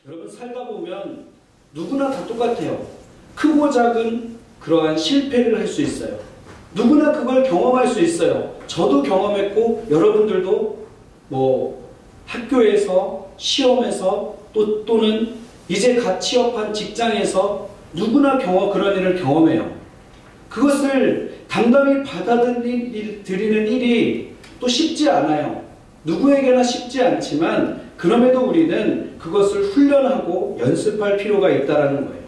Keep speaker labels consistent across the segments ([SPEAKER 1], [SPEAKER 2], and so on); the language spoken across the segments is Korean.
[SPEAKER 1] 여러분 살다 보면 누구나 다 똑같아요. 크고 작은 그러한 실패를 할 수 있어요. 누구나 그걸 경험할 수 있어요. 저도 경험했고 여러분들도 학교에서 시험에서 또는 이제 갓 취업한 직장에서 누구나 그런 일을 경험해요. 그것을 담담히 받아들이는 일이 또 쉽지 않아요. 누구에게나 쉽지 않지만 그럼에도 우리는 그것을 훈련하고 연습할 필요가 있다는 거예요.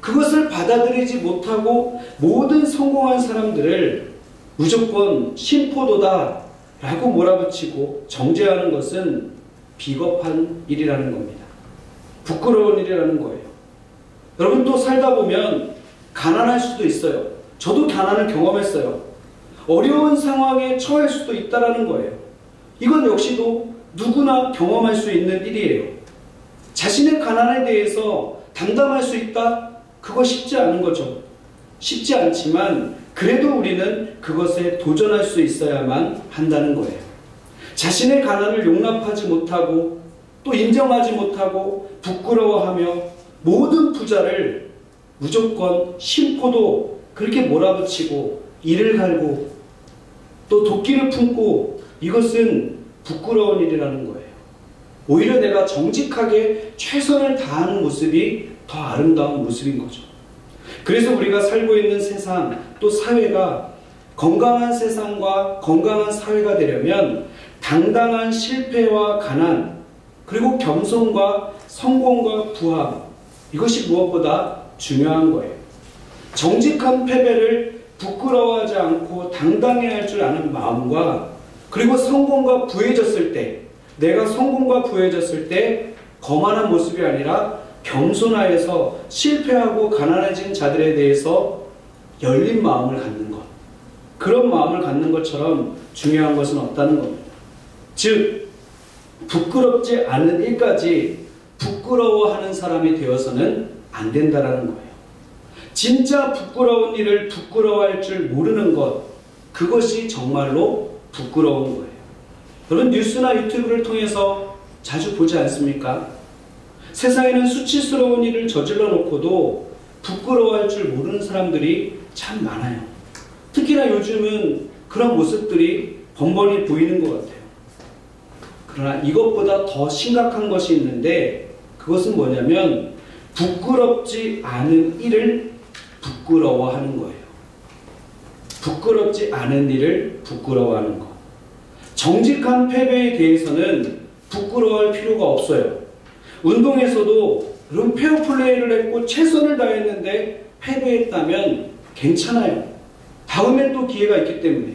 [SPEAKER 1] 그것을 받아들이지 못하고 모든 성공한 사람들을 무조건 심포도다 라고 몰아붙이고 정죄하는 것은 비겁한 일이라는 겁니다. 부끄러운 일이라는 거예요. 여러분 또 살다 보면 가난할 수도 있어요. 저도 가난을 경험했어요. 어려운 상황에 처할 수도 있다는 거예요. 이건 역시도 누구나 경험할 수 있는 일이에요. 자신의 가난에 대해서 담담할 수 있다? 그거 쉽지 않은 거죠. 쉽지 않지만 그래도 우리는 그것에 도전할 수 있어야만 한다는 거예요. 자신의 가난을 용납하지 못하고 또 인정하지 못하고 부끄러워하며 모든 부자를 무조건 심포도 그렇게 몰아붙이고 이를 갈고 또 도끼를 품고 이것은 부끄러운 일이라는 거예요. 오히려 내가 정직하게 최선을 다하는 모습이 더 아름다운 모습인 거죠. 그래서 우리가 살고 있는 세상 또 사회가 건강한 세상과 건강한 사회가 되려면 당당한 실패와 가난 그리고 겸손과 성공과 부함 이것이 무엇보다 중요한 거예요. 정직한 패배를 부끄러워하지 않고 당당해야 할 줄 아는 마음과 그리고 성공과 부해졌을 때 내가 성공과 부해졌을 때 거만한 모습이 아니라 겸손하여서 실패하고 가난해진 자들에 대해서 열린 마음을 갖는 것. 그런 마음을 갖는 것처럼 중요한 것은 없다는 겁니다. 즉 부끄럽지 않은 일까지 부끄러워하는 사람이 되어서는 안 된다는 거예요. 진짜 부끄러운 일을 부끄러워할 줄 모르는 것, 그것이 정말로 부끄러운 거예요. 여러분 뉴스나 유튜브를 통해서 자주 보지 않습니까? 세상에는 수치스러운 일을 저질러 놓고도 부끄러워할 줄 모르는 사람들이 참 많아요. 특히나 요즘은 그런 모습들이 번번이 보이는 것 같아요. 그러나 이것보다 더 심각한 것이 있는데 그것은 뭐냐면 부끄럽지 않은 일을 부끄러워하는 거예요. 부끄럽지 않은 일을 부끄러워하는 것. 정직한 패배에 대해서는 부끄러워할 필요가 없어요. 운동에서도 그럼 페어플레이를 했고 최선을 다했는데 패배했다면 괜찮아요. 다음엔 또 기회가 있기 때문에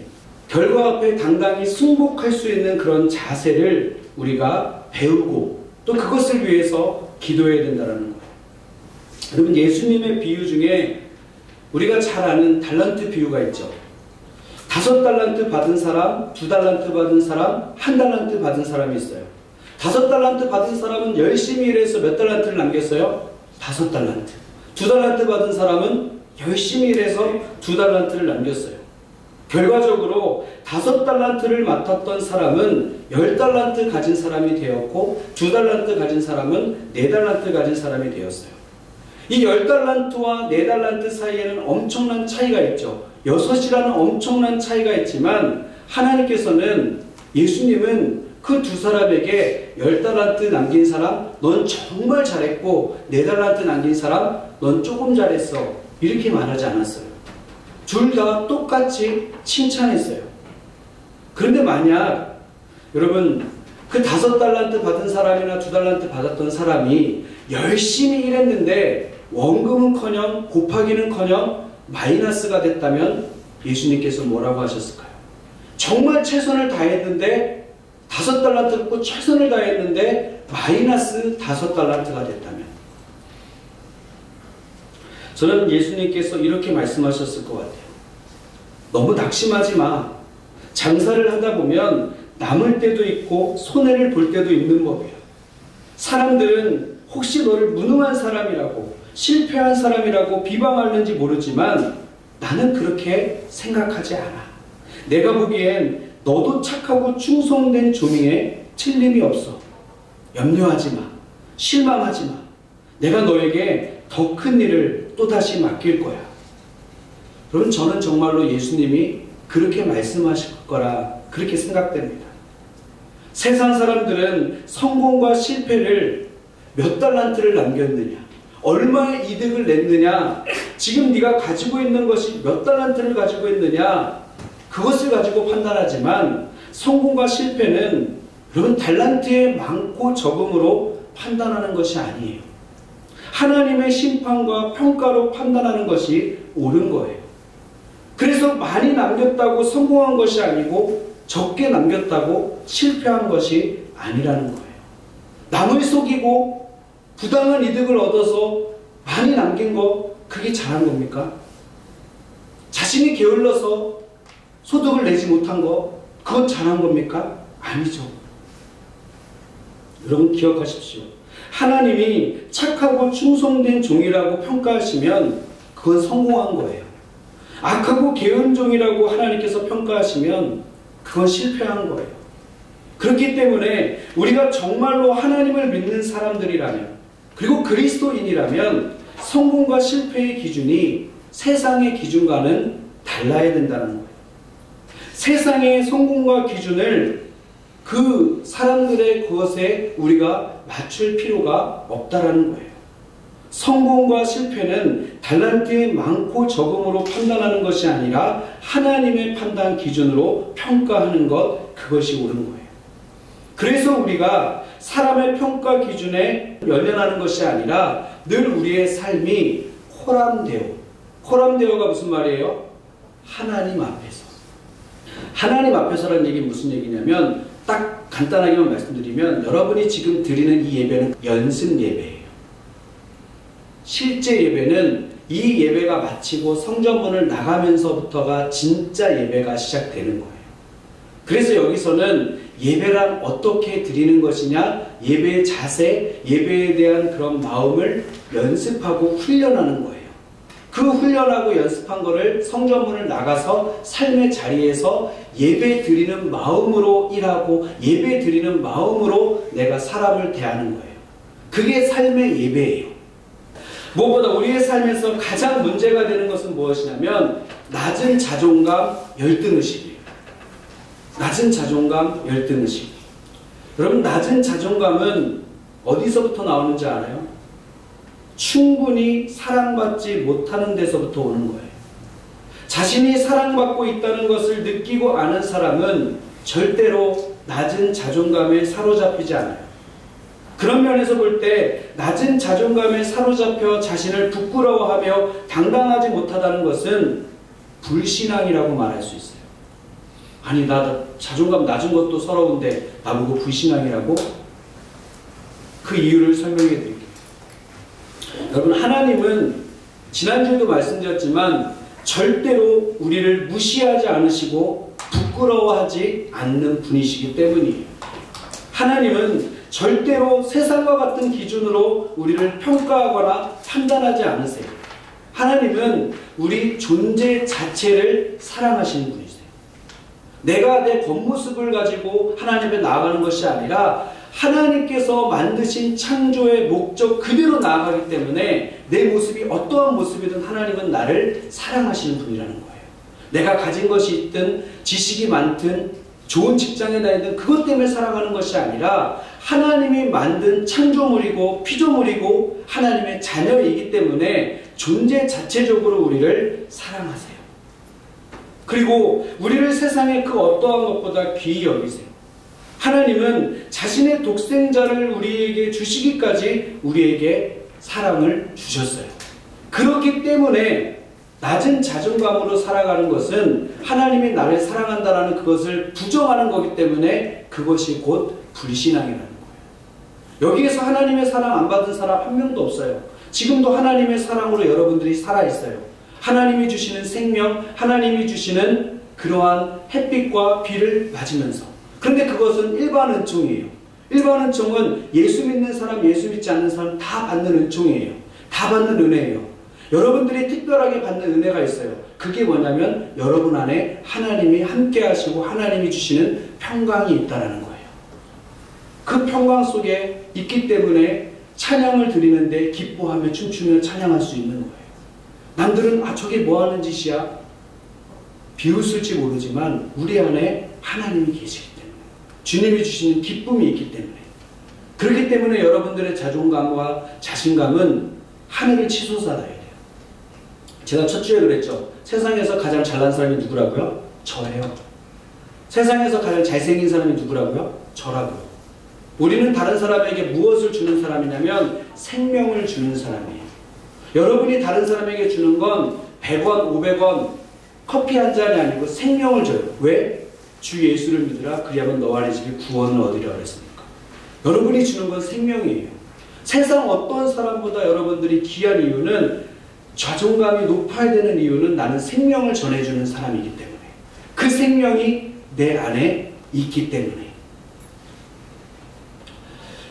[SPEAKER 1] 결과 앞에 당당히 승복할 수 있는 그런 자세를 우리가 배우고 또 그것을 위해서 기도해야 된다는 거예요. 여러분 예수님의 비유 중에 우리가 잘 아는 달란트 비유가 있죠. 5달란트 받은 사람, 2달란트 받은 사람, 1달란트 받은 사람이 있어요. 5달란트 받은 사람은 열심히 일해서 몇 달란트를 남겼어요? 5달란트. 2달란트 받은 사람은 열심히 일해서 2달란트를 남겼어요. 결과적으로 5달란트를 맡았던 사람은 10달란트 가진 사람이 되었고 2달란트 가진 사람은 4달란트 가진 사람이 되었어요. 이 10달란트와 4달란트 사이에는 엄청난 차이가 있죠. 6이라는 엄청난 차이가 있지만 하나님께서는 예수님은 그 두 사람에게 10달란트 남긴 사람 넌 정말 잘했고 4달란트 남긴 사람 넌 조금 잘했어 이렇게 말하지 않았어요. 둘 다 똑같이 칭찬했어요. 그런데 만약 여러분 그 5달란트 받은 사람이나 2달란트 받았던 사람이 열심히 일했는데 원금은커녕 곱하기는커녕 마이너스가 됐다면 예수님께서 뭐라고 하셨을까요? 정말 최선을 다했는데 5달란트 받고 최선을 다했는데 마이너스 5달란트가 됐다면 저는 예수님께서 이렇게 말씀하셨을 것 같아요. 너무 낙심하지 마. 장사를 하다 보면 남을 때도 있고 손해를 볼 때도 있는 법이야. 사람들은 혹시 너를 무능한 사람이라고 실패한 사람이라고 비방하는지 모르지만 나는 그렇게 생각하지 않아. 내가 보기엔 너도 착하고 충성된 종이에 틀림이 없어. 염려하지 마. 실망하지 마. 내가 너에게 더 큰 일을 또다시 맡길 거야. 여러분, 저는 정말로 예수님이 그렇게 말씀하실 거라 그렇게 생각됩니다. 세상 사람들은 성공과 실패를 몇 달란트를 남겼느냐, 얼마의 이득을 냈느냐, 지금 네가 가지고 있는 것이 몇 달란트를 가지고 있느냐, 그것을 가지고 판단하지만 성공과 실패는 여러분 달란트의 많고 적음으로 판단하는 것이 아니에요. 하나님의 심판과 평가로 판단하는 것이 옳은 거예요. 그래서 많이 남겼다고 성공한 것이 아니고 적게 남겼다고 실패한 것이 아니라는 거예요. 남을 속이고 부당한 이득을 얻어서 많이 남긴 거, 그게 잘한 겁니까? 자신이 게을러서 소득을 내지 못한 거, 그건 잘한 겁니까? 아니죠. 여러분 기억하십시오. 하나님이 착하고 충성된 종이라고 평가하시면 그건 성공한 거예요. 악하고 게으른 종이라고 하나님께서 평가하시면 그건 실패한 거예요. 그렇기 때문에 우리가 정말로 하나님을 믿는 사람들이라면, 그리고 그리스도인이라면 성공과 실패의 기준이 세상의 기준과는 달라야 된다는 거예요. 세상의 성공과 기준을 그 사람들의 것에 우리가 맞출 필요가 없다라는 거예요. 성공과 실패는 달란트의 많고 적음으로 판단하는 것이 아니라 하나님의 판단 기준으로 평가하는 것, 그것이 옳은 거예요. 그래서 우리가 사람의 평가 기준에 연연하는 것이 아니라 늘 우리의 삶이 호람되어가 무슨 말이에요? 하나님 앞에서. 하나님 앞에서라는 얘기는 무슨 얘기냐면, 딱 간단하게만 말씀드리면, 여러분이 지금 드리는 이 예배는 연습 예배예요. 실제 예배는 이 예배가 마치고 성전문을 나가면서부터가 진짜 예배가 시작되는 거예요. 그래서 여기서는 예배란 어떻게 드리는 것이냐, 예배의 자세, 예배에 대한 그런 마음을 연습하고 훈련하는 거예요. 그 훈련하고 연습한 거를 성전문을 나가서 삶의 자리에서 예배 드리는 마음으로 일하고 예배 드리는 마음으로 내가 사람을 대하는 거예요. 그게 삶의 예배예요. 무엇보다 우리의 삶에서 가장 문제가 되는 것은 무엇이냐면 낮은 자존감, 열등의식이에요. 낮은 자존감, 열등의식. 여러분, 낮은 자존감은 어디서부터 나오는지 알아요? 충분히 사랑받지 못하는 데서부터 오는 거예요. 자신이 사랑받고 있다는 것을 느끼고 아는 사람은 절대로 낮은 자존감에 사로잡히지 않아요. 그런 면에서 볼 때 낮은 자존감에 사로잡혀 자신을 부끄러워하며 당당하지 못하다는 것은 불신앙이라고 말할 수 있어요. 아니, 나 자존감 낮은 것도 서러운데 나보고 불신앙이라고? 그 이유를 설명해 드릴게요. 여러분, 하나님은 지난주에도 말씀드렸지만 절대로 우리를 무시하지 않으시고 부끄러워하지 않는 분이시기 때문이에요. 하나님은 절대로 세상과 같은 기준으로 우리를 평가하거나 판단하지 않으세요. 하나님은 우리 존재 자체를 사랑하시는 분이세요. 내가 내 겉모습을 가지고 하나님 앞에 나아가는 것이 아니라 하나님께서 만드신 창조의 목적 그대로 나아가기 때문에 내 모습이 어떠한 모습이든 하나님은 나를 사랑하시는 분이라는 거예요. 내가 가진 것이 있든 지식이 많든 좋은 직장에 다니든 그것 때문에 사랑하는 것이 아니라 하나님이 만든 창조물이고 피조물이고 하나님의 자녀이기 때문에 존재 자체적으로 우리를 사랑하세요. 그리고 우리를 세상의 그 어떠한 것보다 귀히 여기세요. 하나님은 자신의 독생자를 우리에게 주시기까지 우리에게 사랑을 주셨어요. 그렇기 때문에 낮은 자존감으로 살아가는 것은 하나님이 나를 사랑한다는 그것을 부정하는 거기 때문에 그것이 곧 불신앙이라는 거예요. 여기에서 하나님의 사랑 안 받은 사람 한 명도 없어요. 지금도 하나님의 사랑으로 여러분들이 살아있어요. 하나님이 주시는 생명, 하나님이 주시는 그러한 햇빛과 비를 맞으면서. 그런데 그것은 일반 은총이에요. 일반 은총은 예수 믿는 사람, 예수 믿지 않는 사람 다 받는 은총이에요. 다 받는 은혜예요. 여러분들이 특별하게 받는 은혜가 있어요. 그게 뭐냐면 여러분 안에 하나님이 함께 하시고 하나님이 주시는 평강이 있다는 거예요. 그 평강 속에 있기 때문에 찬양을 드리는데 기뻐하며 춤추며 찬양할 수 있는 거예요. 남들은 저게 뭐 하는 짓이야? 비웃을지 모르지만 우리 안에 하나님이 계시기 때문에, 주님이 주시는 기쁨이 있기 때문에, 그렇기 때문에 여러분들의 자존감과 자신감은 하늘을 치솟아나야 돼요. 제가 첫 주에 그랬죠. 세상에서 가장 잘난 사람이 누구라고요? 저예요. 세상에서 가장 잘생긴 사람이 누구라고요? 저라고요. 우리는 다른 사람에게 무엇을 주는 사람이냐면 생명을 주는 사람이에요. 여러분이 다른 사람에게 주는 건 100원, 500원, 커피 한 잔이 아니고 생명을 줘요. 왜? 주 예수를 믿으라 그리하면 너와 네 집이 구원을 얻으리라 그랬습니까? 여러분이 주는 건 생명이에요. 세상 어떤 사람보다 여러분들이 귀한 이유는, 자존감이 높아야 되는 이유는 나는 생명을 전해주는 사람이기 때문에, 그 생명이 내 안에 있기 때문에.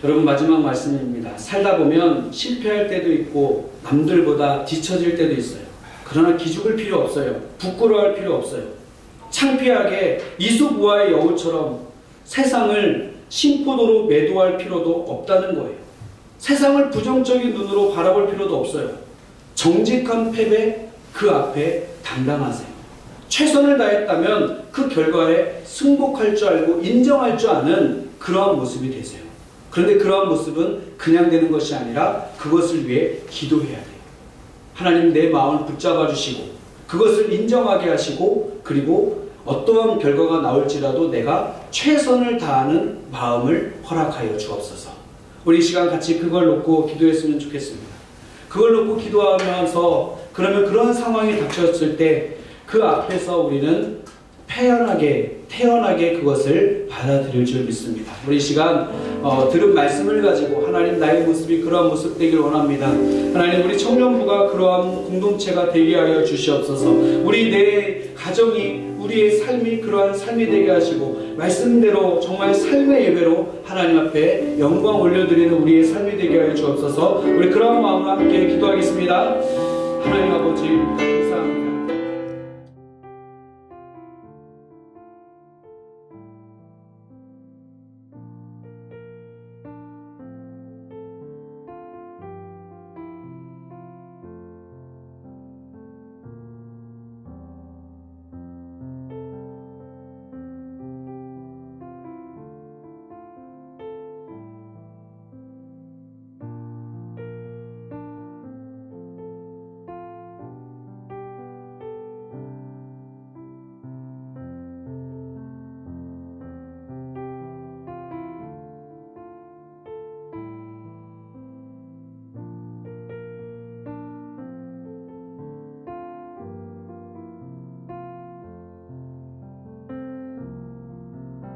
[SPEAKER 1] 여러분, 마지막 말씀입니다. 살다 보면 실패할 때도 있고 남들보다 뒤처질 때도 있어요. 그러나 기죽을 필요 없어요. 부끄러워할 필요 없어요. 창피하게 이솝우화의 여우처럼 세상을 심포도로 매도할 필요도 없다는 거예요. 세상을 부정적인 눈으로 바라볼 필요도 없어요. 정직한 패배, 그 앞에 당당하세요. 최선을 다했다면 그 결과에 승복할 줄 알고 인정할 줄 아는 그러한 모습이 되세요. 그런데 그러한 모습은 그냥 되는 것이 아니라 그것을 위해 기도해야 돼요. 하나님 내 마음을 붙잡아 주시고 그것을 인정하게 하시고, 그리고 어떠한 결과가 나올지라도 내가 최선을 다하는 마음을 허락하여 주옵소서. 우리 이 시간 같이 그걸 놓고 기도했으면 좋겠습니다. 그걸 놓고 기도하면서, 그러면 그런 상황이 닥쳤을 때 그 앞에서 우리는 태연하게 그것을 받아들일 줄 믿습니다. 우리 이 시간 들은 말씀을 가지고 하나님, 나의 모습이 그러한 모습 되길 원합니다. 하나님, 우리 청년부가 그러한 공동체가 되게 하여 주시옵소서. 우리 내 가정이, 우리의 삶이 그러한 삶이 되게 하시고, 말씀대로 정말 삶의 예배로 하나님 앞에 영광 올려드리는 우리의 삶이 되게 하여 주옵소서. 우리 그러한 마음으로 함께 기도하겠습니다. 하나님 아버지, 감사합니다.